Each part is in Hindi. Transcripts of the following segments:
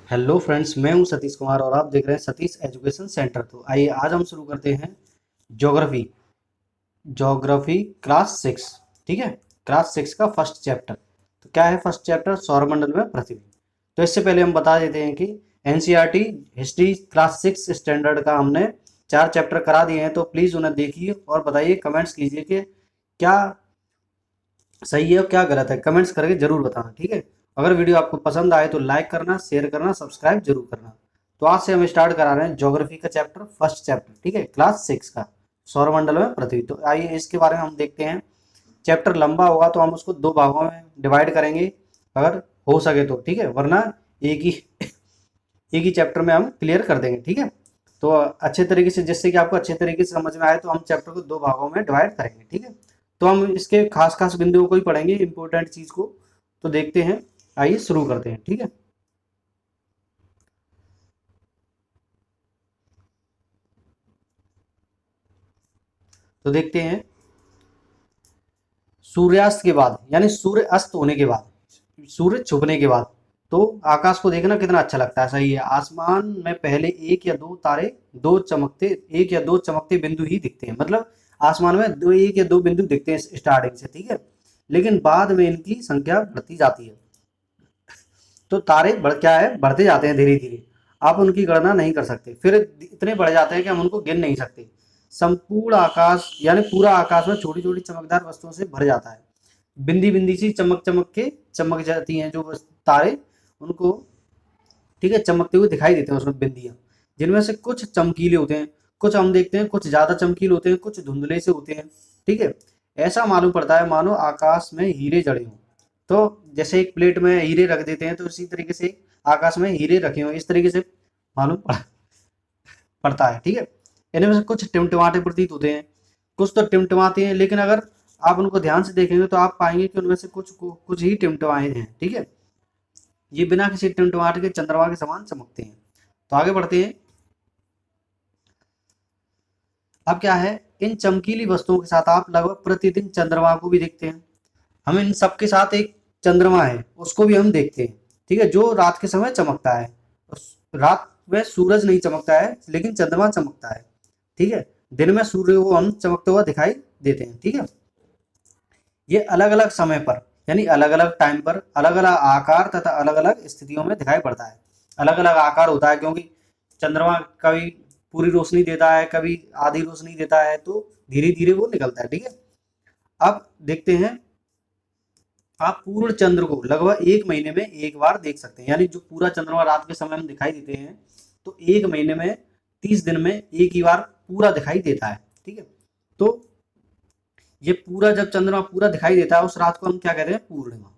हेलो फ्रेंड्स, मैं हूं सतीश कुमार और आप देख रहे हैं सतीश एजुकेशन सेंटर। तो आइए आज हम शुरू करते हैं ज्योग्राफी ज्योग्राफी क्लास 6। ठीक है, क्लास 6 का फर्स्ट चैप्टर। तो क्या है फर्स्ट चैप्टर? सौरमंडल में पृथ्वी। तो इससे पहले हम बता देते हैं कि एनसीईआरटी हिस्ट्री क्लास 6 स्टैंडर्ड का हमने 4 चैप्टर करा दिए हैं। तो प्लीज़ उन्हें देखिए और बताइए, कमेंट्स कीजिए कि क्या सही है और क्या गलत है। कमेंट्स करके जरूर बताना, ठीक है। अगर वीडियो आपको पसंद आए तो लाइक करना, शेयर करना, सब्सक्राइब जरूर करना। तो आज से हम स्टार्ट करा रहे हैं ज्योग्राफी का चैप्टर, फर्स्ट चैप्टर, ठीक है, क्लास 6 का, सौरमंडल में पृथ्वी। तो आइए इसके बारे में हम देखते हैं। चैप्टर लंबा होगा तो हम उसको 2 भागों में डिवाइड करेंगे अगर हो सके तो, ठीक है, वरना एक ही एक ही चैप्टर में हम क्लियर कर देंगे, ठीक है। तो अच्छे तरीके से, जिससे कि आपको अच्छे तरीके से समझ में आए, तो हम चैप्टर को 2 भागों में डिवाइड करेंगे, ठीक है। तो हम इसके खास खास बिंदुओं को ही पढ़ेंगे, इंपॉर्टेंट चीज को। तो देखते हैं, आइए शुरू करते हैं, ठीक है। तो देखते हैं, सूर्यास्त के बाद यानी सूर्य अस्त होने के बाद, सूर्य छुपने के बाद, तो आकाश को देखना कितना अच्छा लगता है। सही है, आसमान में पहले एक या दो तारे, दो चमकते, एक या दो चमकते बिंदु ही दिखते हैं। मतलब आसमान में दो, एक या दो बिंदु दिखते हैं स्टार्टिंग से, ठीक है। लेकिन बाद में इनकी संख्या बढ़ती जाती है। तो तारे क्या है, बढ़ते जाते हैं धीरे धीरे। आप उनकी गणना नहीं कर सकते, फिर इतने बढ़ जाते हैं कि हम उनको गिन नहीं सकते। संपूर्ण आकाश यानी पूरा आकाश में छोटी छोटी चमकदार वस्तुओं से भर जाता है। बिंदी बिंदी सी चमक चमक के चमक जाती हैं जो तारे, उनको, ठीक है, चमकते हुए दिखाई देते हैं उसमें बिंदियां, जिनमें से कुछ चमकीले होते हैं, कुछ हम देखते हैं कुछ ज्यादा चमकीले होते हैं, कुछ धुंधले से होते हैं, ठीक है। ऐसा मालूम पड़ता है मानो आकाश में हीरे जड़े हों। तो जैसे एक प्लेट में हीरे रख देते हैं, तो इसी तरीके से आकाश में हीरे रखे हों, इस तरीके से मालूम पड़ता है, ठीक है। इनमें से कुछ टिमटिमाते प्रतीत होते हैं, कुछ तो टिमटिमाते हैं, लेकिन अगर आप उनको ध्यान से देखेंगे तो आप पाएंगे कि उनमें से कुछ ही टिमटिमाए हैं, ठीक है। ये बिना किसी टिमटिमाहट के चंद्रमा के समान चमकते हैं। तो आगे बढ़ते हैं। अब क्या है, इन चमकीली वस्तुओं के साथ आप लगभग प्रतिदिन चंद्रमा को भी देखते हैं। हम इन सबके साथ एक चंद्रमा है उसको भी हम देखते हैं, ठीक है, जो रात के समय चमकता है। रात में सूरज नहीं चमकता है लेकिन चंद्रमा चमकता है, ठीक है। दिन में सूर्य को हम चमकते हुआ दिखाई देते हैं, ठीक है। ये अलग अलग समय पर यानी अलग अलग टाइम पर अलग अलग आकार तथा अलग अलग स्थितियों में दिखाई पड़ता है। अलग अलग आकार होता है क्योंकि चंद्रमा कभी पूरी रोशनी देता है, कभी आधी रोशनी देता है, तो धीरे धीरे वो निकलता है, ठीक है। अब देखते हैं, आप पूर्ण चंद्र को लगभग 1 महीने में एक बार देख सकते हैं। यानी जो पूरा चंद्रमा रात के समय में दिखाई देते हैं, तो 1 महीने में 30 दिन में एक ही बार पूरा दिखाई देता है, ठीक है। तो ये पूरा जब चंद्रमा पूरा दिखाई देता है, उस रात को हम क्या कहते हैं, पूर्णिमा,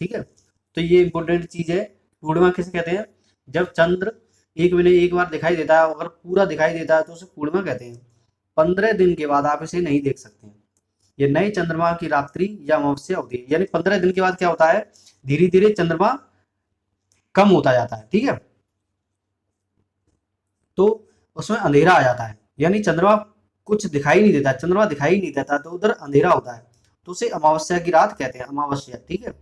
ठीक है। तो ये इंपॉर्टेंट चीज है। पूर्णिमा किसे कहते हैं? जब चंद्र 1 महीने एक बार दिखाई देता है, अगर पूरा दिखाई देता है तो उसे पूर्णिमा कहते हैं। 15 दिन के बाद आप इसे नहीं देख सकते हैं। ये नए चंद्रमा की रात्रि या अमावस्या होती है। यानी 15 दिन के बाद क्या होता है, धीरे धीरे चंद्रमा कम होता जाता है, ठीक है। तो उसमें अंधेरा आ जाता है, यानी चंद्रमा कुछ दिखाई नहीं देता, चंद्रमा दिखाई नहीं देता, तो उधर अंधेरा होता है। तो उसे अमावस्या की रात कहते हैं, अमावस्या, ठीक है।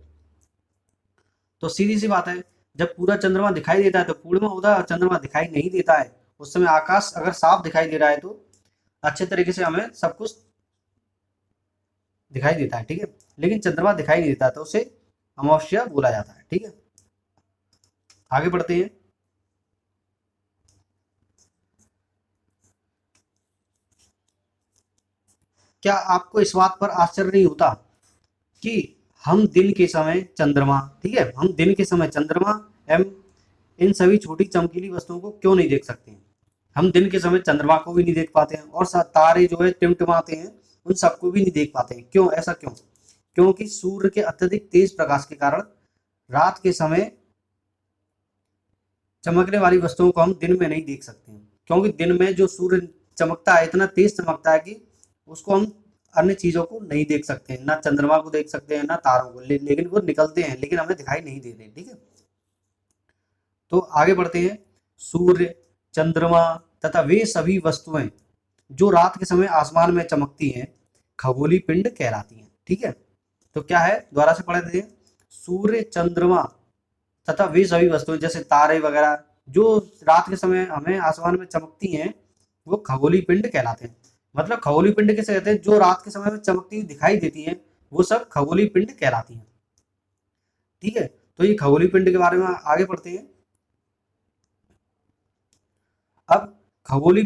तो सीधी सी बात है, जब पूरा चंद्रमा दिखाई देता है तो पूर्णिमा होता है, और चंद्रमा दिखाई नहीं देता है, उस समय आकाश अगर साफ दिखाई दे रहा है तो अच्छे तरीके से हमें सब कुछ दिखाई देता है, ठीक है। लेकिन चंद्रमा दिखाई नहीं देता तो उसे अमावस्या बोला जाता है, ठीक है। आगे बढ़ते हैं। क्या आपको इस बात पर आश्चर्य नहीं होता कि हम दिन के समय चंद्रमा, ठीक है, हम दिन के समय चंद्रमा एवं इन सभी छोटी चमकीली वस्तुओं को क्यों नहीं देख सकते हैं? हम दिन के समय चंद्रमा को भी नहीं देख पाते हैं, और साथ तारे जो है टिमटिमाते हैं, उन सबको भी नहीं देख पाते हैं। क्यों? ऐसा क्यों? क्योंकि सूर्य के अत्यधिक तेज प्रकाश के कारण रात के समय चमकने वाली वस्तुओं को हम दिन में नहीं देख सकते हैं। क्योंकि दिन में जो सूर्य चमकता है, इतना तेज चमकता है कि उसको हम अन्य चीजों को नहीं देख सकते हैं, ना चंद्रमा को देख सकते हैं ना तारों को, लेकिन वो निकलते हैं लेकिन हमें दिखाई नहीं देते, ठीक है। तो आगे बढ़ते हैं। सूर्य, चंद्रमा तथा वे सभी वस्तुएं जो रात के समय आसमान में चमकती हैं, खगोलीय पिंड कहलाती हैं, ठीक है। तो क्या है, दोबारा से पढ़ देते हैं। सूर्य, चंद्रमा तथा वे सभी वस्तुएं जैसे तारे वगैरह जो रात के समय हमें आसमान में चमकती हैं, वो खगोलीय पिंड कहलाते हैं। मतलब खगोलीय पिंड किसे कहते हैं? जो रात के समय में चमकती हुई दिखाई देती हैं, वो सब खगोलीय पिंड कहलाती हैं। ठीक है, तो ये खगोलीय पिंड के बारे में आगे पढ़ते हैं। अब खगोलीय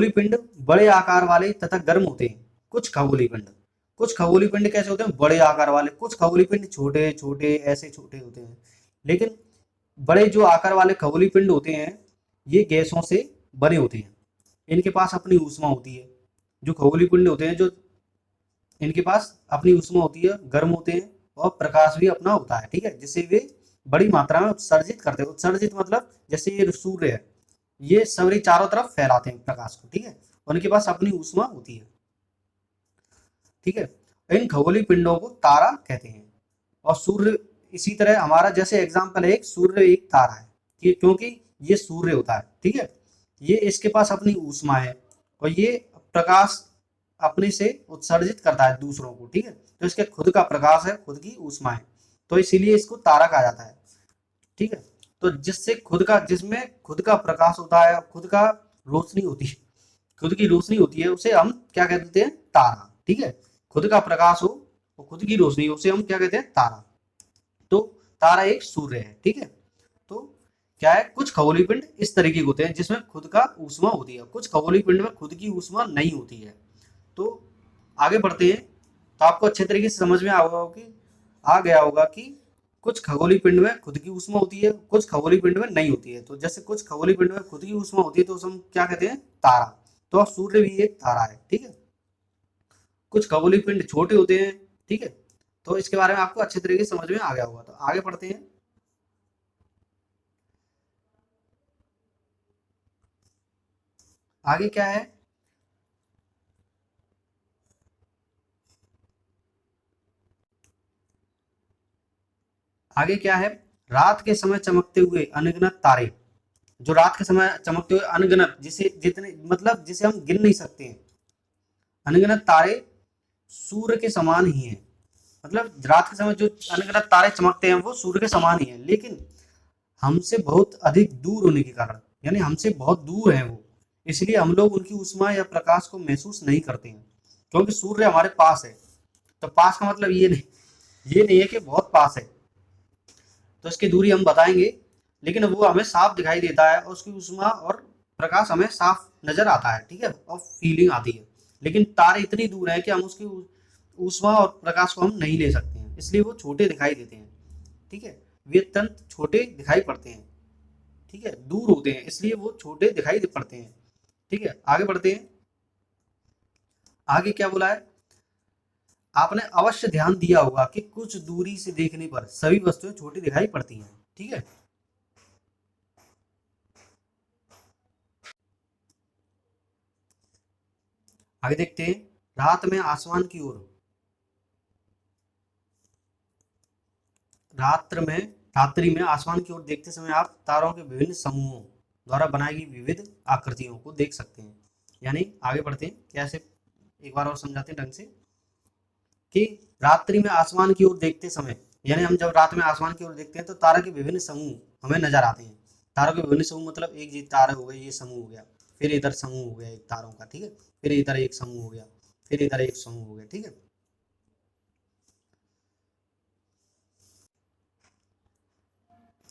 पिंड बड़े आकार वाले तथा गर्म होते हैं। कुछ खगोलीय पिंड कैसे होते हैं? बड़े आकार वाले। कुछ खगोलीय पिंड छोटे छोटे ऐसे छोटे होते हैं। लेकिन बड़े जो आकार वाले खगोलीय पिंड होते हैं, ये गैसों से बने होते हैं। इनके पास अपनी ऊष्मा होती है। जो खगोलीय पिंड होते हैं, जो इनके पास अपनी ऊष्मा होती है, गर्म होते हैं और प्रकाश भी अपना होता है। ठीक है, जिससे वे बड़ी मात्रा में उत्सर्जित करते हैं। उत्सर्जित मतलब जैसे ये सूर्य है, ये सौरी चारों तरफ फैलाते हैं प्रकाश को। ठीक है, उनके पास अपनी ऊष्मा होती है। ठीक है, इन खगोलीय पिंडों को तारा कहते हैं। और सूर्य इसी तरह हमारा जैसे एग्जाम्पल है, एक सूर्य एक तारा है, क्योंकि ये सूर्य होता है। ठीक है, ये इसके पास अपनी ऊष्मा है और ये प्रकाश अपने से उत्सर्जित करता है दूसरों को। ठीक है, तो इसके खुद का प्रकाश है, खुद की ऊष्मा है, तो इसीलिए इसको तारा कहा जाता है। ठीक है, तो जिसमें खुद का प्रकाश होता है, खुद का रोशनी होती है, खुद की रोशनी होती है, उसे हम क्या कह देते हैं? तारा। ठीक है, खुद का प्रकाश हो और खुद की रोशनी हो, उसे हम क्या कहते हैं? तारा। तो तारा एक सूर्य है। ठीक है, तो क्या है? कुछ खगोलीय पिंड इस तरीके के होते हैं जिसमें खुद का ऊष्मा होती है, कुछ खगोलीय पिंड में खुद की ऊष्मा नहीं होती है। तो आगे बढ़ते हैं, तो आपको अच्छे तरीके से समझ में आ गया होगा कि कुछ खगोलीय पिंड में खुद की ऊष्मा होती है, कुछ खगोलीय पिंड में नहीं होती है। तो जैसे कुछ खगोलीय पिंड में खुद की ऊष्मा होती है, तो उसे हम क्या कहते हैं? तारा। तो सूर्य भी एक तारा है। ठीक है, कुछ खगोलीय पिंड छोटे होते हैं। ठीक है, तो इसके बारे में आपको अच्छे तरीके से समझ में आ गया होगा। तो आगे बढ़ते हैं। आगे क्या है? आगे क्या है? रात के समय चमकते हुए अनगिनत तारे। जो रात के समय चमकते हुए अनगिनत, जिसे जितने मतलब जिसे हम गिन नहीं सकते हैं, अनगिनत तारे सूर्य के समान ही हैं। मतलब रात के समय जो अनगिनत तारे चमकते हैं, वो सूर्य के समान ही हैं, लेकिन हमसे बहुत अधिक दूर होने के कारण, यानी हमसे बहुत दूर है वो, इसलिए हम लोग उनकी ऊष्मा या प्रकाश को महसूस नहीं करते हैं। क्योंकि सूर्य हमारे पास है। तो पास का मतलब ये नहीं है कि बहुत पास है, तो इसकी दूरी हम बताएंगे, लेकिन वो हमें साफ दिखाई देता है और उसकी ऊष्मा और प्रकाश हमें साफ नजर आता है। ठीक है, और फीलिंग आती है। लेकिन तारे इतनी दूर है कि हम उसकी ऊष्मा और प्रकाश को हम नहीं ले सकते हैं, इसलिए वो छोटे दिखाई देते हैं। ठीक है, वे अत्यंत छोटे दिखाई पड़ते हैं। ठीक है, दूर होते हैं, इसलिए वो छोटे दिखाई पड़ते हैं। ठीक है, आगे बढ़ते हैं। आगे क्या बोला है? आपने अवश्य ध्यान दिया होगा कि कुछ दूरी से देखने पर सभी वस्तुएं छोटी दिखाई पड़ती हैं। ठीक है, आगे देखते हैं। रात में आसमान की ओर रात्रि में आसमान की ओर देखते समय आप तारों के विभिन्न समूहों द्वारा बनाई गई विविध आकृतियों को देख सकते हैं। यानी आगे बढ़ते हैं, कैसे एक बार और समझाते हैं ढंग से कि रात्रि में आसमान की ओर देखते समय, यानी हम जब रात में आसमान की ओर देखते हैं, तो तारा के विभिन्न समूह हमें नजर आते हैं। तारों के विभिन्न समूह मतलब एक जी तारा हो गए, ये समूह हो गया, फिर इधर समूह हो गया एक तारों का। ठीक है, फिर इधर एक समूह हो गया, फिर इधर एक समूह हो गया। ठीक है,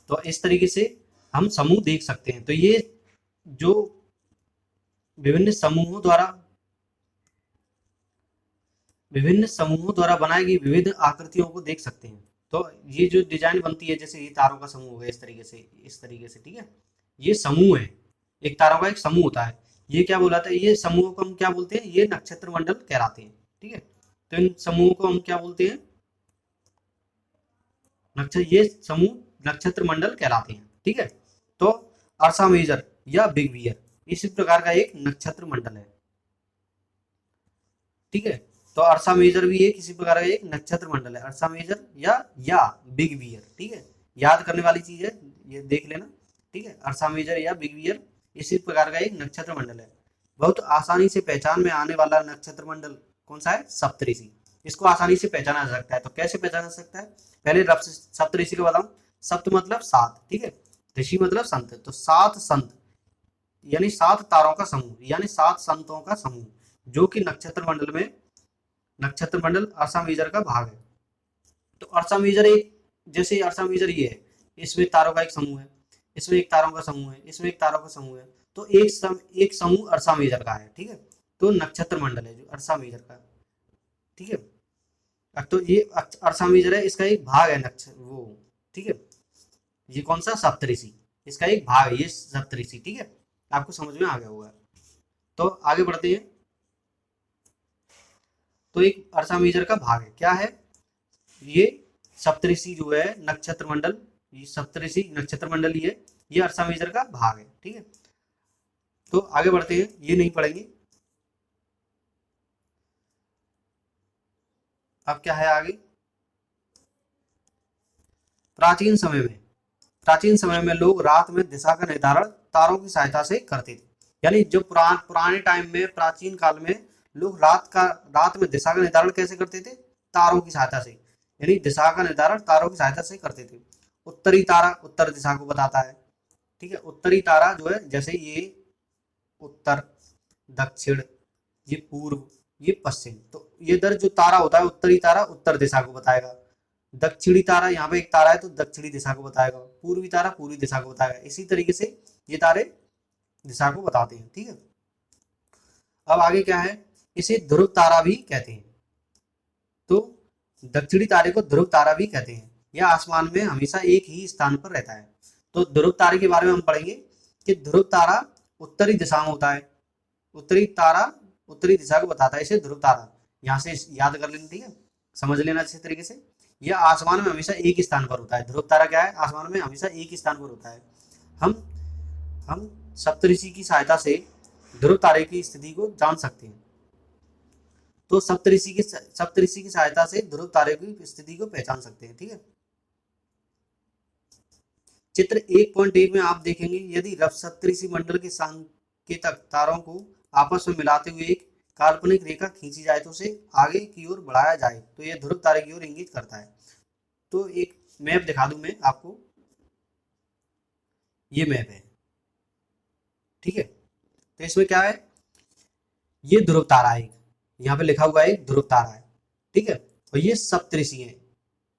तो इस तरीके से हम समूह देख सकते हैं। तो ये जो विभिन्न समूहों द्वारा बनाई गई विविध आकृतियों को देख सकते हैं। तो ये जो डिजाइन बनती है, जैसे ये तारों का समूह हो गया, इस तरीके से। ठीक है, ये समूह है, एक तारों का एक समूह होता है। ये क्या बोलाता है? ये समूह को हम क्या बोलते हैं? ये नक्षत्र मंडल कहलाते हैं। ठीक है, तो इन समूहों को हम क्या बोलते हैं? ये समूह नक्षत्र मंडल कहलाते हैं। ठीक है, तो अर्सा मेजर या बिग बियर इसी प्रकार का एक नक्षत्र मंडल है। ठीक है, तो अर्सा मेजर भी एक इसी प्रकार का एक नक्षत्र मंडल है, अर्सा मेजर या बिग बियर। ठीक है, याद करने वाली चीज है, ये देख लेना। ठीक है, अर्सा मेजर या बिग बियर इसी प्रकार का एक नक्षत्र मंडल है। बहुत आसानी से पहचान में आने वाला नक्षत्र मंडल कौन सा है? सप्तऋषि। इसको आसानी से पहचाना जा सकता है। तो कैसे पहचाना जा सकता है? पहले सप्तऋषि को बताऊं। सप्त मतलब सात, ठीक है, ऋषि मतलब संत, तो सात संत यानी सात तारों का समूह, यानी सात संतों का समूह जो कि नक्षत्र मंडल अर्सा मेजर का भाग है। तो अर्सा मेजर एक, जैसे अर्सा मेजर ये है, इसमें तारों का एक समूह है, इसमें एक तारों का समूह है, इसमें एक तारों का समूह है, तो एक समूह अर्सा मेजर का है, ठीक है। तो नक्षत्र मंडल है जो अर्सा मेजर का, ठीक है। तो ये अर्सा मेजर है, इसका एक भाग है नक्षत्र वो, ठीक है। ये कौन सा, सप्तऋषि, इसका एक भाग है ये सप्तऋषि, ठीक है। आपको समझ में आ गया होगा। तो आगे बढ़ते हैं। तो एक अर्सा मेजर का भाग है, क्या है ये, सप्तऋषि जो है नक्षत्र मंडल, ये सप्तऋषि नक्षत्र मंडल है, ये अर्सा मेजर का भाग है, ठीक है। तो आगे बढ़ते हैं, ये नहीं पढ़ेंगे। अब क्या है आगे, प्राचीन समय में लोग रात में दिशा का निर्धारण तारों की सहायता से करते थे। यानी जो पुराने टाइम में, प्राचीन काल में लोग रात में दिशा का निर्धारण कैसे करते थे, तारों की सहायता से, यानी दिशा का निर्धारण तारों की सहायता से करते थे। उत्तरी तारा उत्तर दिशा को बताता है, ठीक है। उत्तरी तारा जो है, जैसे ये उत्तर, दक्षिण, ये पूर्व, ये पश्चिम, तो ये इधर जो तारा होता है उत्तरी तारा उत्तर दिशा को बताएगा, दक्षिणी तारा, यहाँ पे एक तारा है तो दक्षिणी दिशा को बताएगा, पूर्वी तारा पूर्वी दिशा को बताएगा। इसी तरीके से ये तारे दिशा को बताते हैं, ठीक है। अब आगे क्या है, इसे ध्रुव तारा भी कहते हैं। तो दक्षिणी तारे को ध्रुव तारा भी कहते हैं, यह आसमान में हमेशा एक ही स्थान पर रहता है। तो ध्रुव तारे के बारे में हम पढ़ेंगे कि ध्रुव तारा उत्तरी दिशा में होता है, उत्तरी तारा उत्तरी दिशा को बताता है, इसे ध्रुव तारा, यहाँ से याद कर लेना, ठीक है, समझ लेना अच्छे तरीके से। यह आसमान में हमेशा एक ही स्थान पर होता है, ध्रुव तारा क्या है, आसमान में हमेशा एक ही स्थान पर होता है। हम सप्तऋषि की सहायता से ध्रुव तारे की स्थिति को जान सकते हैं। तो सप्तऋषि की सहायता से ध्रुव तारे की स्थिति को पहचान सकते हैं, ठीक है। चित्र 1.1 में आप देखेंगे, यदि सप्तऋषि मंडल के सांकेतक तारों को आपस में मिलाते हुए एक काल्पनिक रेखा खींची जाए तो उसे आगे की ओर बढ़ाया जाए तो यह ध्रुव तारे की ओर इंगित करता है। तो एक मैप दिखा दूं मैं आपको, ये मैप है, ठीक है। तो इसमें क्या है, ये ध्रुव तारा है, यहाँ पे लिखा हुआ है ध्रुव तारा है, ठीक है। और ये सप्तऋषि है,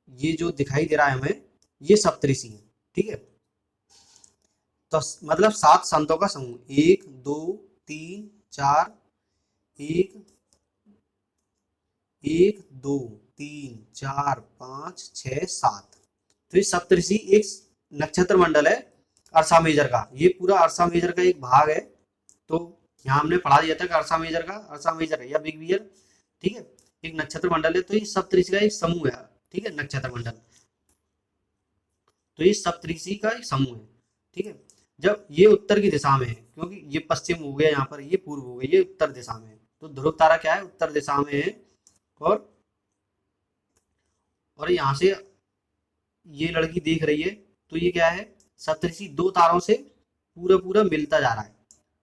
ये जो दिखाई दे रहा है हमें, ये सप्तऋषि है, ठीक है। तो मतलब सात संतों का समूह, 1 2 3 4, 1 2 3 4 5 6 7। तो ये सप्तऋषि एक नक्षत्र मंडल है अर्सा मेजर का, ये पूरा अर्सा मेजर का एक भाग है। तो यहाँ हमने पढ़ा दिया था कि अर्सा मेजर है या बिग बियर, ठीक है, एक नक्षत्र मंडल है। तो ये सप्तऋषि का एक समूह है, ठीक है, नक्षत्र मंडल। तो ये सप्तऋषि का एक समूह है, ठीक है। जब ये उत्तर की दिशा में है, क्योंकि ये पश्चिम हो गया यहाँ पर, ये पूर्व हो गया, ये उत्तर दिशा में है, तो ध्रुव तारा क्या है, उत्तर दिशा में है। और यहाँ से ये लड़की देख रही है, तो ये क्या है, सप्तऋषि दो तारों से पूरा मिलता जा रहा है,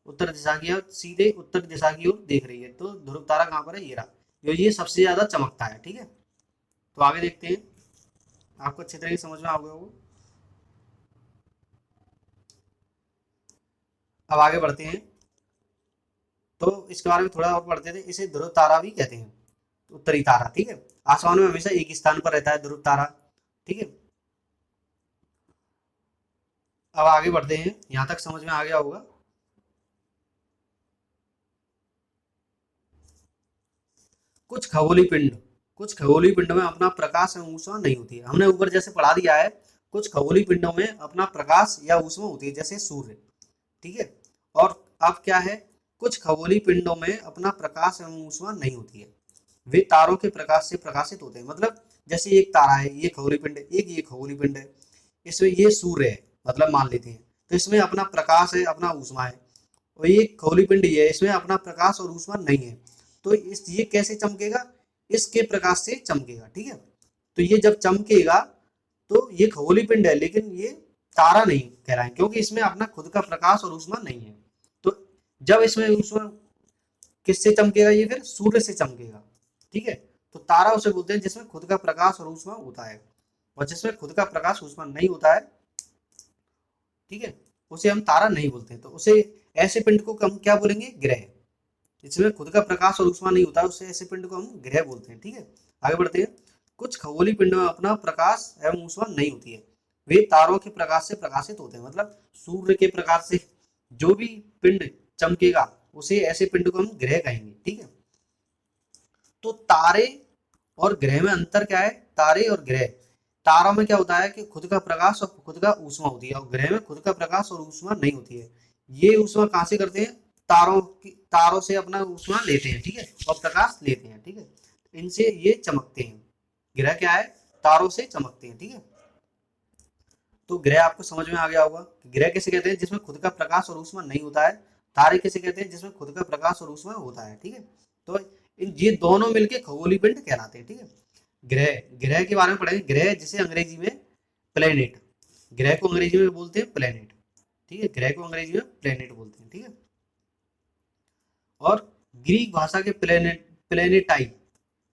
उत्तर दिशा की ओर, सीधे उत्तर दिशा की ओर देख रही है। तो ध्रुव तारा कहाँ पर है, ये रहा, जो ये सबसे ज्यादा चमकता है, ठीक है। तो आगे देखते हैं, आपको अच्छे तरीके से समझ में आ गया होगा। अब आगे बढ़ते हैं, तो इसके बारे में थोड़ा और पढ़ते थे। इसे ध्रुव तारा भी कहते हैं, उत्तरी तारा, ठीक है। आसमान में हमेशा एक स्थान पर रहता है ध्रुव तारा, ठीक है। अब आगे बढ़ते हैं, यहां तक समझ में आ गया होगा। कुछ खगोलीय पिंड में अपना प्रकाश एवं ऊष्मा नहीं होती है। हमने ऊपर जैसे पढ़ा दिया है, कुछ खगोलीय पिंडों में अपना प्रकाश या ऊष्मा होती है, जैसे सूर्य, ठीक है। और अब क्या है, कुछ खगोलीय पिंडों में अपना प्रकाश एवं ऊष्मा नहीं होती है, वे तारों के प्रकाश से प्रकाशित होते हैं। मतलब जैसे एक तारा है, ये खगोलीय पिंड है, एक ये खगोलीय पिंड है, इसमें ये सूर्य है, मतलब मान लेते हैं, तो इसमें अपना प्रकाश है, अपना ऊष्मा है। और ये खगोलीय पिंड ये है, इसमें अपना प्रकाश और ऊष्मा नहीं है। तो ये कैसे चमकेगा, इसके प्रकाश से चमकेगा, ठीक है। तो ये जब चमकेगा तो ये खगोलीय पिंड है, लेकिन ये तारा नहीं कहलाए, क्योंकि इसमें अपना खुद का प्रकाश और ऊष्मा नहीं है। तो जब इसमें ऊष्मा किससे चमकेगा, ये फिर सूर्य से चमकेगा, ठीक है। तो तारा उसे बोलते हैं जिसमें खुद का प्रकाश और ऊष्मा होता है। और जिसमें खुद का प्रकाश ऊष्मा नहीं होता है, ठीक है, उसे हम तारा नहीं बोलते हैं। तो उसे ऐसे पिंड को हम क्या बोलेंगे, ग्रह। जिसमें खुद का प्रकाश और ऊष्मा नहीं होता है उसे ऐसे पिंड को हम ग्रह बोलते हैं। ठीक है, आगे बढ़ते हैं। कुछ खगोलीय पिंडों में अपना प्रकाश एवं ऊष्मा नहीं होती है, वे तारों के प्रकाश से प्रकाशित होते हैं। मतलब सूर्य के प्रकाश से जो भी पिंड चमकेगा उसे ऐसे पिंड को हम ग्रह कहेंगे। ठीक है, तो तारे और ग्रह में अंतर क्या है? तारे और ग्रह, तारों में क्या होता है कि खुद का प्रकाश और खुद का ऊष्मा होती है, और ग्रह में खुद का प्रकाश और ऊष्मा नहीं होती है। ये ऊष्मा कहाँ से करते हैं? तारों से अपना ऊष्मा लेते हैं, ठीक है, और प्रकाश लेते हैं। ठीक है, इनसे ये चमकते हैं। ग्रह क्या है? तारों से चमकते हैं। ठीक है, तो ग्रह आपको समझ में आ गया होगा कि ग्रह किसे कहते हैं? जिसमें खुद का प्रकाश और ऊष्मा नहीं होता है। तारे किसे कहते हैं? जिसमें खुद का प्रकाश और ऊष्मा होता है। ठीक है, तो ये दोनों मिलके खगोलीय पिंड कहलाते हैं। ठीक है, ग्रह, ग्रह के बारे में पढ़ेंगे। ग्रह जिसे अंग्रेजी में प्लेनेट, ग्रह को अंग्रेजी में बोलते हैं प्लेनेट। ठीक है, ग्रह को अंग्रेजी में प्लेनेट बोलते हैं। ठीक है, और ग्रीक भाषा के प्लेनेटाई,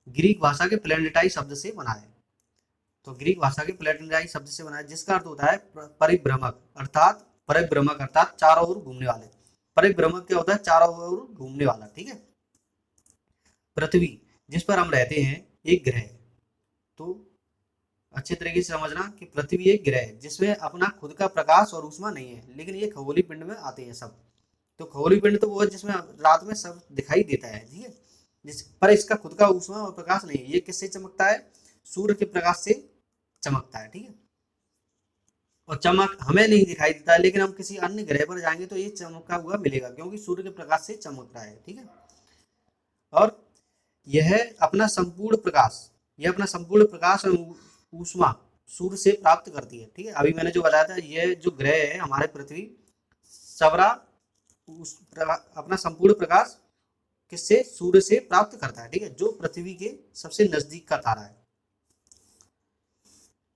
ग्रीक भाषा के प्लेनेटाई शब्द से बना है। तो ग्रीक भाषा के प्लेनेटाई शब्द से बना है, जिसका अर्थ होता है परिभ्रमक, अर्थात परिभ्रमक अर्थात चारों ओर घूमने वाले। परिभ्रमक क्या होता है? चारों ओर घूमने वाला। ठीक है, पृथ्वी जिस पर हम रहते हैं एक ग्रह है। तो अच्छे तरीके से समझना कि पृथ्वी एक ग्रह है जिसमें अपना खुद का प्रकाश और ऊष्मा नहीं है, लेकिन ये खगोलीय पिंड में आते हैं सब। तो खगोलीय पिंड तो वो है जिसमें रात में सब दिखाई देता है। ठीक है, जिस पर इसका खुद का ऊष्मा और प्रकाश नहीं है। ये किससे चमकता है? सूर्य के प्रकाश से चमकता है। ठीक है, और चमक हमें नहीं दिखाई देता है, लेकिन हम किसी अन्य ग्रह पर जाएंगे तो ये चमका हुआ मिलेगा, क्योंकि सूर्य के प्रकाश से चमक रहा है। ठीक है, और यह अपना संपूर्ण प्रकाश, यह अपना संपूर्ण प्रकाश और ऊष्मा सूर्य से प्राप्त करती है। ठीक है, अभी मैंने जो बताया था, यह जो ग्रह है हमारे पृथ्वी, सवरा अपना संपूर्ण प्रकाश किससे? सूर्य से प्राप्त करता है। ठीक है, जो पृथ्वी के सबसे नजदीक का तारा है।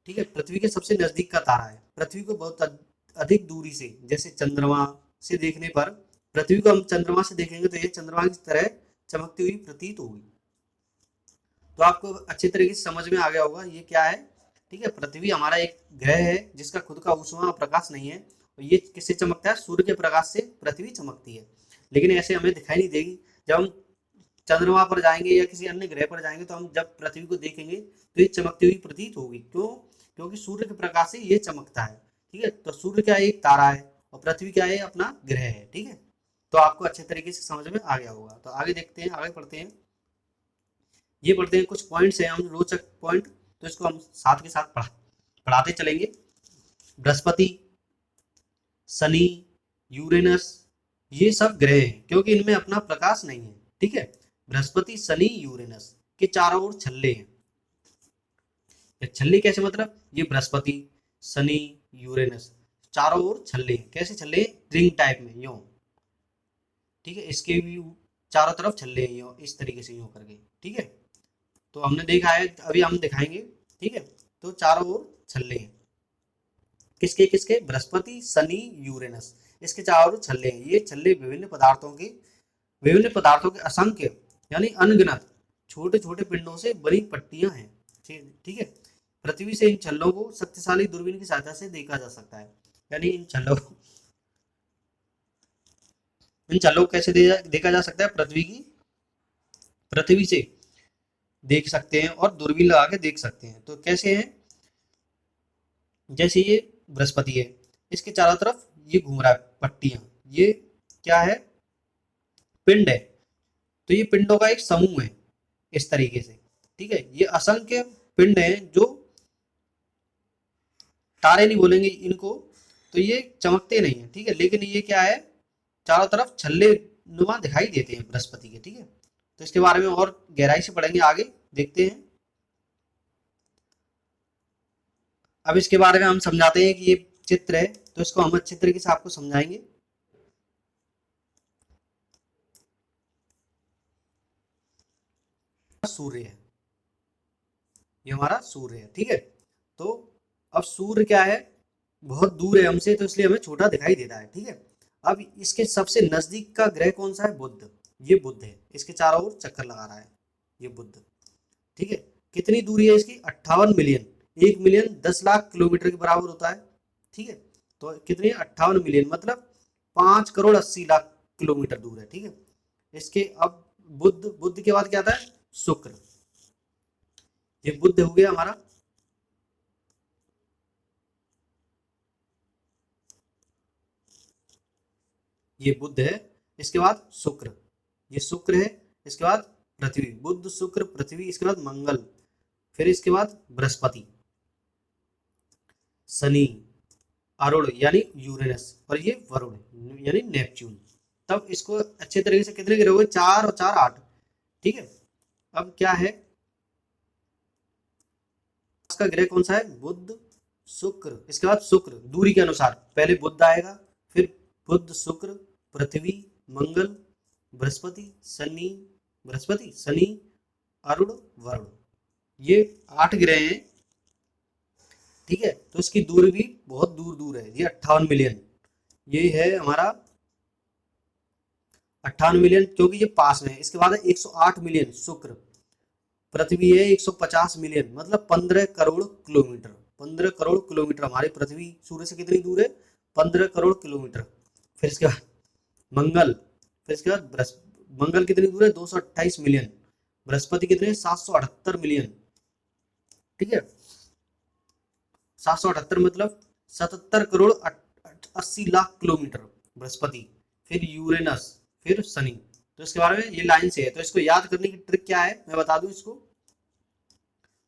ठीक है, पृथ्वी के सबसे नजदीक का तारा है। पृथ्वी को बहुत अधिक दूरी से, जैसे चंद्रमा से देखने पर, पृथ्वी को हम चंद्रमा से देखेंगे तो ये चंद्रमा की तरह चमकती हुई प्रतीत होगी। तो आपको अच्छे तरीके से समझ में आ गया होगा ये क्या है। ठीक है, पृथ्वी हमारा एक ग्रह है जिसका खुद का ऊष्मा और प्रकाश नहीं है, और ये किससे चमकता है? सूर्य के प्रकाश से पृथ्वी चमकती है। लेकिन ऐसे हमें दिखाई नहीं देगी। जब हम चंद्रमा पर जाएंगे या किसी अन्य ग्रह पर जाएंगे तो हम जब पृथ्वी को देखेंगे तो ये चमकती हुई प्रतीत होगी। क्यों? क्योंकि सूर्य के प्रकाश से ये चमकता है। ठीक है, तो सूर्य क्या है? एक तारा है, और पृथ्वी क्या है? अपना ग्रह है। ठीक है, तो आपको अच्छे तरीके से समझ में आ गया होगा। तो आगे देखते हैं, आगे पढ़ते हैं। ये पढ़ते हैं, कुछ पॉइंट्स हैं हम रोचक पॉइंट, तो इसको हम साथ के साथ पढ़ाते चलेंगे। बृहस्पति, शनि, यूरेनस, ये सब ग्रह हैं क्योंकि इनमें अपना प्रकाश नहीं है। ठीक है, बृहस्पति, शनि, यूरेनस के चारों ओर छल्ले हैं। ये छल्ले कैसे? मतलब ये बृहस्पति, शनि, यूरेनस चारों ओर छल्ले हैं। कैसे छल्ले? रिंग टाइप में, यूं। ठीक है, इसके भी चारों तरफ छल्ले हैं, यूं इस तरीके से, यूं करके। ठीक है, तो हमने देखा है, अभी हम दिखाएंगे। ठीक है, तो चारों ओर छल्ले हैं। किसके किसके? बृहस्पति, शनि, यूरेनस, इसके चारों ओर छल्ले हैं। ये छल्ले विभिन्न पदार्थों के असंख्य यानी अनगिनत छोटे छोटे पिंडों से बनी पट्टियां हैं। ठीक है, पृथ्वी से इन छल्लों को शक्तिशाली दूरबीन की सहायता से देखा जा सकता है। यानी इन छल्लों को कैसे देखा जा सकता है? पृथ्वी से देख सकते हैं और दूरबीन लगा के देख सकते हैं। तो कैसे हैं? जैसे ये बृहस्पति है, इसके चारों तरफ ये घूम रहा है पट्टियां, ये क्या है? पिंड है। तो ये पिंडों का एक समूह है इस तरीके से। ठीक है, ये असंख्य पिंड हैं जो तारे नहीं बोलेंगे इनको, तो ये चमकते नहीं है। ठीक है, लेकिन ये क्या है? चारों तरफ छल्ले नुमा दिखाई देते हैं बृहस्पति के। ठीक है, तो इसके बारे में और गहराई से पढ़ेंगे, आगे देखते हैं। अब इसके बारे में हम समझाते हैं कि ये चित्र है, तो इसको हम अच्छे तरीके से आपको समझाएंगे। सूर्य है, ये हमारा सूर्य है। ठीक है, तो अब सूर्य क्या है? बहुत दूर है हमसे, तो इसलिए हमें छोटा दिखाई देता है। ठीक है, अब इसके सबसे नजदीक का ग्रह कौन सा है? बुध। ये बुध है, इसके चारों ओर चक्कर लगा रहा है ये बुध। ठीक है, कितनी दूरी है इसकी? 58 मिलियन 1 मिलियन 10 लाख किलोमीटर के बराबर होता है। ठीक है, तो कितने 58 मिलियन मतलब 5 करोड़ 80 लाख किलोमीटर दूर है। ठीक है, इसके अब बुध, बुध के बाद क्या आता है शुक्र। ये बुध हो गया हमारा, ये बुध है। इसके बाद शुक्र, ये शुक्र है। इसके बाद पृथ्वी, बुध शुक्र पृथ्वी, इसके बाद मंगल, फिर इसके बाद बृहस्पति, शनि, अरुण यानी यूरेनस, और ये वरुण यानी नेपच्यून। तब इसको अच्छे तरीके से कितने गिरे हुए 4 और 4 8। ठीक है, अब क्या है इसका ग्रह कौन सा है बुध शुक्र। इसके बाद शुक्र दूरी के अनुसार पहले बुध आएगा, फिर बुध शुक्र पृथ्वी मंगल बृहस्पति शनि, बृहस्पति शनि अरुण वरुण, ये 8 ग्रह हैं। ठीक है, तो इसकी दूरी भी बहुत दूर दूर है, ये 58 मिलियन, ये है हमारा 58 मिलियन क्योंकि ये पास में है। इसके बाद है 108 मिलियन शुक्र, पृथ्वी है 150 मिलियन मतलब 15 करोड़ किलोमीटर। 15 करोड़ किलोमीटर हमारी पृथ्वी सूर्य से कितनी दूर है 15 करोड़ किलोमीटर। फिर इसके बाद मंगल, फिर इसके बाद मंगल कितनी दूर है 228 मिलियन, बृहस्पति कितने 778 मिलियन। ठीक है, 778 मतलब 77 करोड़ 80 लाख किलोमीटर बृहस्पति, फिर यूरेनस, फिर शनि। तो इसके बारे में ये लाइन से है, तो इसको याद करने की ट्रिक क्या है मैं बता दूं इसको।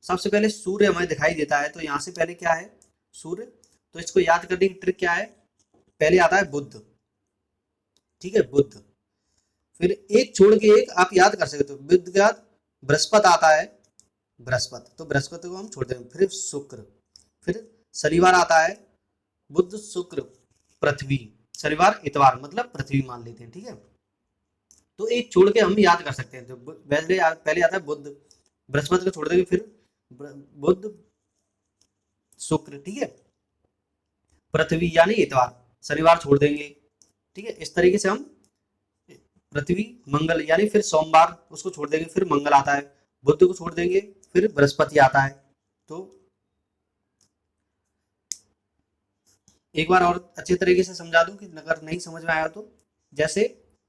सबसे पहले सूर्य हमें दिखाई देता है, तो यहाँ से पहले क्या है सूर्य, तो इसको याद करने की ट्रिक क्या है, पहले आता है बुध। ठीक है, बुध, फिर एक छोड़ के एक आप याद कर सकते हो, बुध के बाद बृहस्पति आता है, बृहस्पति, तो बृहस्पति को हम छोड़ देंगे, फिर शुक्र, फिर शनिवार आता है, बुध शुक्र पृथ्वी, शनिवार इतवार मतलब पृथ्वी मान लेते हैं। ठीक है, तो एक छोड़ के हम याद कर सकते हैं, तो वैसे पहले आता है बुध, बृहस्पति को छोड़ देंगे, फिर बुध शुक्र, ठीक है, पृथ्वी यानी इतवार, शनिवार छोड़ देंगे। ठीक है, इस तरीके से हम पृथ्वी मंगल यानी फिर सोमवार उसको छोड़ देंगे, फिर मंगल आता है, बुध को छोड़ देंगे, फिर बृहस्पति आता है। तो एक बार और अच्छे तरीके से समझा दूं कि अगर नहीं समझ में आया तो, जैसे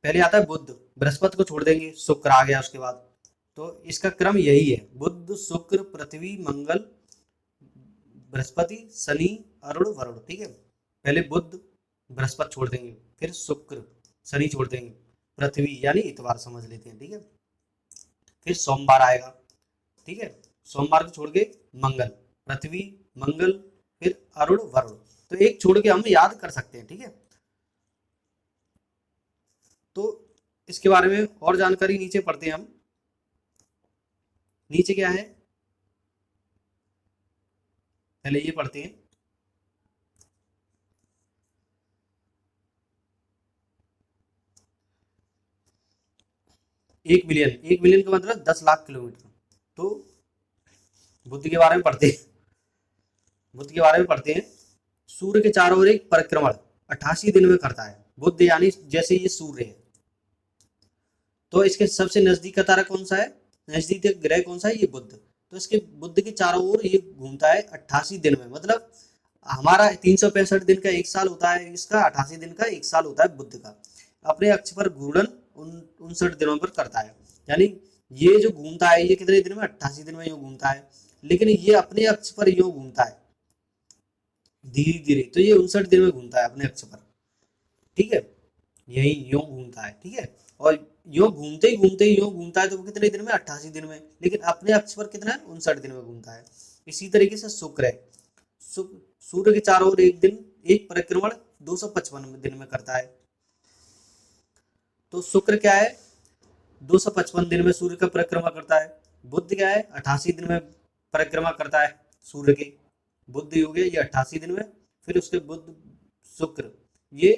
पहले आता है बुध, बृहस्पति को छोड़ देंगे, शुक्र आ गया उसके बाद, तो इसका क्रम यही है बुध शुक्र पृथ्वी मंगल बृहस्पति शनि अरुण वरुण। ठीक है, पहले बुध बृहस्पति छोड़ देंगे, फिर शुक्र शनि छोड़ देंगे, पृथ्वी यानी इतवार समझ लेते हैं। ठीक है, फिर सोमवार आएगा, ठीक है, सोमवार को छोड़ के मंगल, पृथ्वी मंगल, फिर अरुण वरुण, तो एक छोड़ के हम याद कर सकते हैं। ठीक है, तो इसके बारे में और जानकारी नीचे पढ़ते हैं हम। नीचे क्या है पहले ये पढ़ते हैं, एक मिलियन का मतलब 10 लाख किलोमीटर। तो बुध के बारे में पढ़ते हैं, बुध के बारे में पढ़ते हैं। सूर्य के चारों ओर एक परिक्रमण 88 दिन में करता है बुध, यानी जैसे ये सूर्य है, तो इसके सबसे नजदीक का तारा कौन सा है, नजदीक ग्रह कौन सा है, ये बुध। तो इसके बुध के चारों ओर ये घूमता है 88 दिन में, मतलब हमारा 365 दिन का एक साल होता है, इसका 88 दिन का एक साल होता है बुध का। अपने अक्ष पर घूर्णन 59 दिनों पर करता है, यानी ये जो घूमता है ये कितने दिन में 88 दिन में यूं घूमता है, लेकिन ये अपने अक्ष पर यूं घूमता है धीरे धीरे, तो ये 59 दिन में घूमता है अपने अक्ष पर। ठीक है, यही यूं घूमता है। ठीक है, और यूं घूमते ही यूं घूमता है, तो वो कितने दिन में 88 दिन में, लेकिन अपने अक्ष पर कितना है 59 दिन में घूमता है। इसी तरीके से शुक्र है, सूर्य के चारों ओर एक दिन एक परिक्रमण 255 दिन में करता है। तो शुक्र क्या है 255 दिन में सूर्य का परिक्रमा करता है, बुध क्या है 88 दिन में परिक्रमा करता है सूर्य के, बुध हो गया ये 88 दिन में, फिर उसके बुध शुक्र ये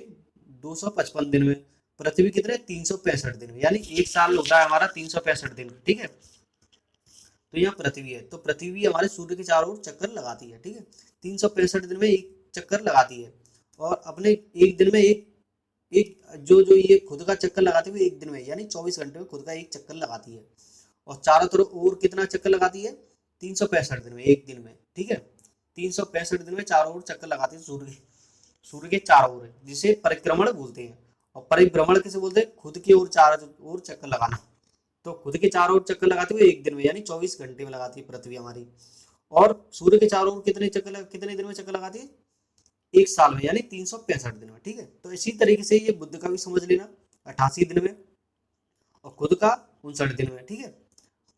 255 दिन में, पृथ्वी कितने 365 दिन में, यानी एक साल होता है हमारा 365 दिन। ठीक है, तो यहाँ पृथ्वी है, तो पृथ्वी हमारे सूर्य के चारों ओर चक्कर लगाती है। ठीक है, 365 दिन में एक चक्कर लगाती है, और अपने एक दिन में एक जो ये खुद का चक्कर लगाती है एक दिन में, यानी 24 घंटे में खुद का एक चक्कर लगाती है, और चारों तरफ और कितना चक्कर लगाती है 365 दिन में एक दिन में, ठीक है। 365 दिन में चारों ओर चक्कर लगाते हैं सूर्य के चारों ओर, जिसे परिक्रमण बोलते हैं। और परिभ्रमण किसे बोलते हैं? खुद की ओर चारों ओर चक्कर लगाना। तो खुद के चारों ओर चक्कर लगाते हुए एक दिन में यानी 24 घंटे में लगाती है पृथ्वी हमारी। और सूर्य के चारों ओर कितने दिन में चक्कर लगाती है? एक साल में यानी 365 दिन में। ठीक है, तो इसी तरीके से ये बुध का भी समझ लेना, 88 दिन में, और खुद का 59 दिन में। ठीक है,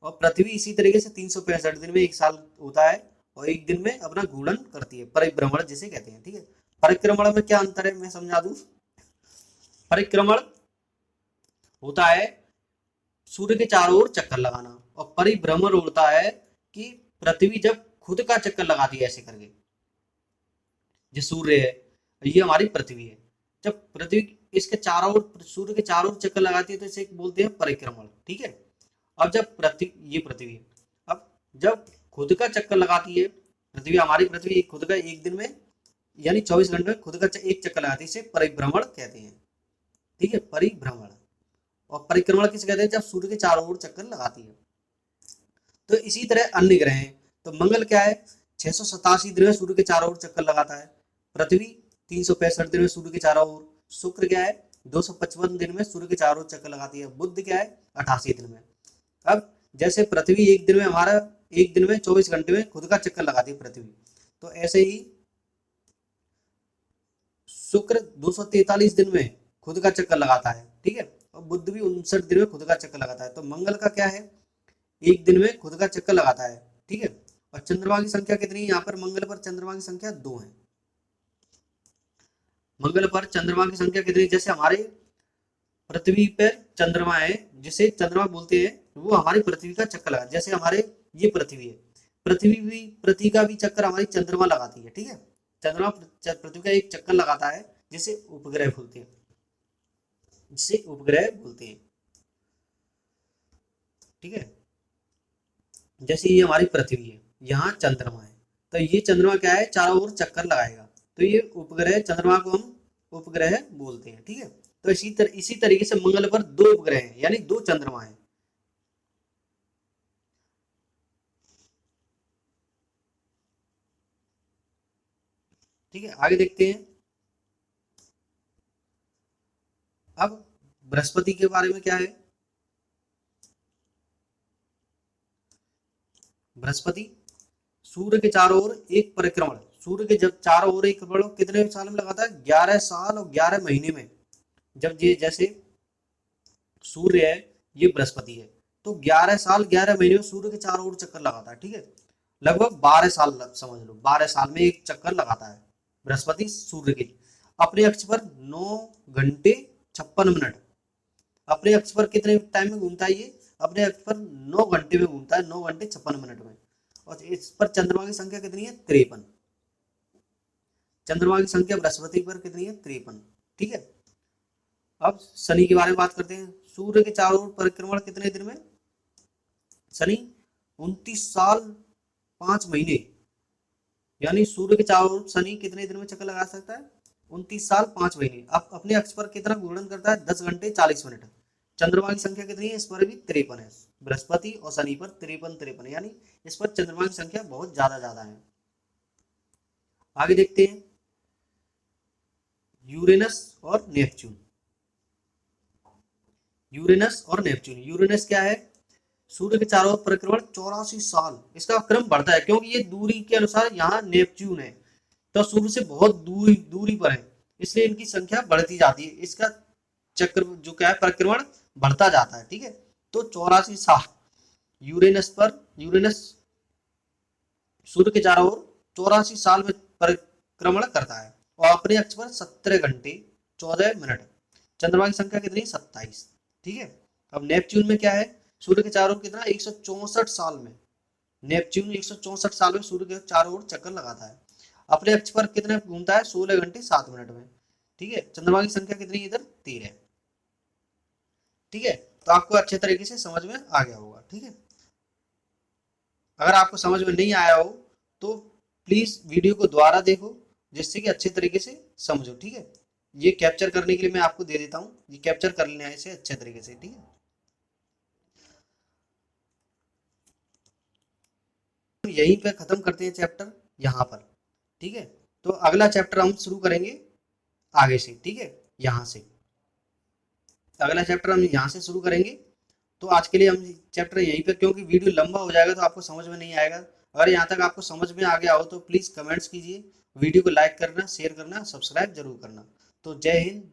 और पृथ्वी इसी तरीके से 365 दिन में एक साल होता है, और एक दिन में अपना घूर्णन करती है, परिभ्रमण जिसे कहते हैं। ठीक है, परिक्रमण में क्या अंतर है मैं समझा दूं। परिक्रमण होता है सूर्य के चारों ओर चक्कर लगाना, और परिभ्रमण होता है कि पृथ्वी जब खुद का चक्कर लगाती है ऐसे करके। जो सूर्य है, ये हमारी पृथ्वी है, जब पृथ्वी इसके चारों ओर सूर्य के चारों ओर चक्कर लगाती है तो इसे बोलते हैं परिक्रमण। ठीक है, अब जब ये पृथ्वी है, अब जब खुद का चक्कर लगाती है पृथ्वी, हमारी पृथ्वी खुद का एक दिन में यानी 24 घंटे में खुद का एक चक्कर लगाती है, इसे परिभ्रमण कहते हैं। ठीक है, परिभ्रमण। और परिक्रमण किसे कहते हैं? जब सूर्य के चारों ओर चक्कर लगाती है। तो इसी तरह अन्य ग्रह हैं। तो मंगल क्या है? 687 दिन में सूर्य के चारों ओर चक्कर लगाता है। पृथ्वी 365 दिन में सूर्य के चारों ओर। शुक्र क्या है? 255 दिन में सूर्य के चारों ओर चक्कर लगाती है। बुध क्या है? 88 दिन में। अब जैसे पृथ्वी एक दिन में हमारा एक दिन में 24 घंटे में खुद का चक्कर लगाती है पृथ्वी, तो ऐसे ही शुक्र 243 दिन में खुद का चक्कर लगाता है। ठीक है, और बुध भी 59 दिन में खुद का चक्कर लगाता है। तो मंगल का क्या है? एक दिन में खुद का चक्कर लगाता है। ठीक है, और चंद्रमा की संख्या कितनी है? यहाँ पर मंगल पर चंद्रमा की संख्या 2 है। मंगल पर चंद्रमा की संख्या कितनी? जैसे हमारे पृथ्वी पर चंद्रमा है, जिसे चंद्रमा बोलते हैं, वो हमारी पृथ्वी का चक्कर लगा, जैसे हमारे ये पृथ्वी है, पृथ्वी का भी चक्कर हमारी चंद्रमा लगाती है। ठीक है, चंद्रमा पृथ्वी का एक चक्कर लगाता है, जिसे उपग्रह बोलते हैं, जिसे उपग्रह बोलते हैं। ठीक है, जैसे ये हमारी पृथ्वी है, यहाँ चंद्रमा है, तो ये चंद्रमा क्या है? चारों ओर चक्कर लगाएगा, तो ये उपग्रह, चंद्रमा को हम उपग्रह बोलते हैं। ठीक है, तो इसी तरीके से मंगल पर 2 उपग्रह हैं यानी 2 चंद्रमा हैं। ठीक है, आगे देखते हैं। अब बृहस्पति के बारे में क्या है? बृहस्पति सूर्य के चारों ओर एक परिक्रमण, सूर्य के जब चारों ओर एक परिक्रमण कितने साल में लगाता है? 11 साल और 11 महीने में। जब ये जैसे सूर्य है, ये बृहस्पति है, तो 11 साल 11 महीने में सूर्य के चारों ओर चक्कर लगाता है। ठीक है, लगभग 12 साल समझ लो, 12 साल में एक चक्कर लगाता है बृहस्पति सूर्य के। अपने अक्ष पर 9 घंटे 56 मिनट। अपने अक्ष पर कितने टाइम में घूमता है ये? अपने अक्ष पर 9 घंटे में घूमता है, 9 घंटे 56 मिनट में। और इस पर चंद्रमा की संख्या कितनी है? 53। चंद्रमा की संख्या बृहस्पति पर कितनी है? 53। ठीक है, अब शनि के बारे में बात करते हैं। सूर्य के चारों ओर परिक्रमण कितने दिन में? शनि 29 साल 5 महीने, यानी सूर्य के चारों ओर शनि कितने दिन में चक्कर लगा सकता है? 29 साल 5 महीने। अब अपने अक्ष पर कितना घूर्णन करता है? 10 घंटे 40 मिनट। चंद्रमा की संख्या कितनी है? इस पर भी 53 है। बृहस्पति और शनि पर 53 यानी इस पर चंद्रमा की संख्या बहुत ज्यादा है। आगे देखते हैं यूरेनस और नेपच्यून। यूरेनस और नेपच्यून। यूरेनस क्या है? सूर्य के चारों ओर परिक्रमण 84 साल। इसका क्रम बढ़ता है क्योंकि ये दूरी के अनुसार यहाँ नेपच्यून है, तो सूर्य से बहुत दूरी पर है, इसलिए इनकी संख्या बढ़ती जाती है। इसका चक्र जो क्या है, परिक्रमण बढ़ता जाता है। ठीक है, तो 84 साल यूरेनस सूर्य के चारों ओर 84 साल में परिक्रमण करता है, और अपने अक्ष पर 17 घंटे 14 मिनट। चंद्रमा की संख्या कितनी? 27। ठीक है, अब नेपच्यून में क्या है? सूर्य के चारों ओर कितना? 164 साल में। नेपच्यून 164 साल में सूर्य के चारों ओर चक्कर लगाता है। अपने अक्ष पर कितने घूमता है? 16 घंटे 7 मिनट में। ठीक है, चंद्रमा की संख्या कितनी है? इधर 13। ठीक है, तो आपको अच्छे तरीके से समझ में आ गया होगा। ठीक है, अगर आपको समझ में नहीं आया हो तो प्लीज वीडियो को दोबारा देखो, जिससे कि अच्छे तरीके से समझो। ठीक है, ये कैप्चर करने के लिए मैं आपको दे देता हूँ, ये कैप्चर कर लेना है इसे अच्छे तरीके से। ठीक है। यहीं पे खत्म करते हैं चैप्टर यहाँ पर, ठीक है। तो अगला चैप्टर हम शुरू करेंगे आगे से, ठीक है, यहाँ से अगला चैप्टर हम यहाँ से शुरू करेंगे। तो आज के लिए हम चैप्टर यहीं पे, क्योंकि वीडियो लंबा हो जाएगा तो आपको समझ में नहीं आएगा। अगर यहाँ तक आपको समझ में आ गया हो तो प्लीज़ कमेंट्स कीजिए, वीडियो को लाइक करना, शेयर करना, सब्सक्राइब जरूर करना। तो जय हिंद।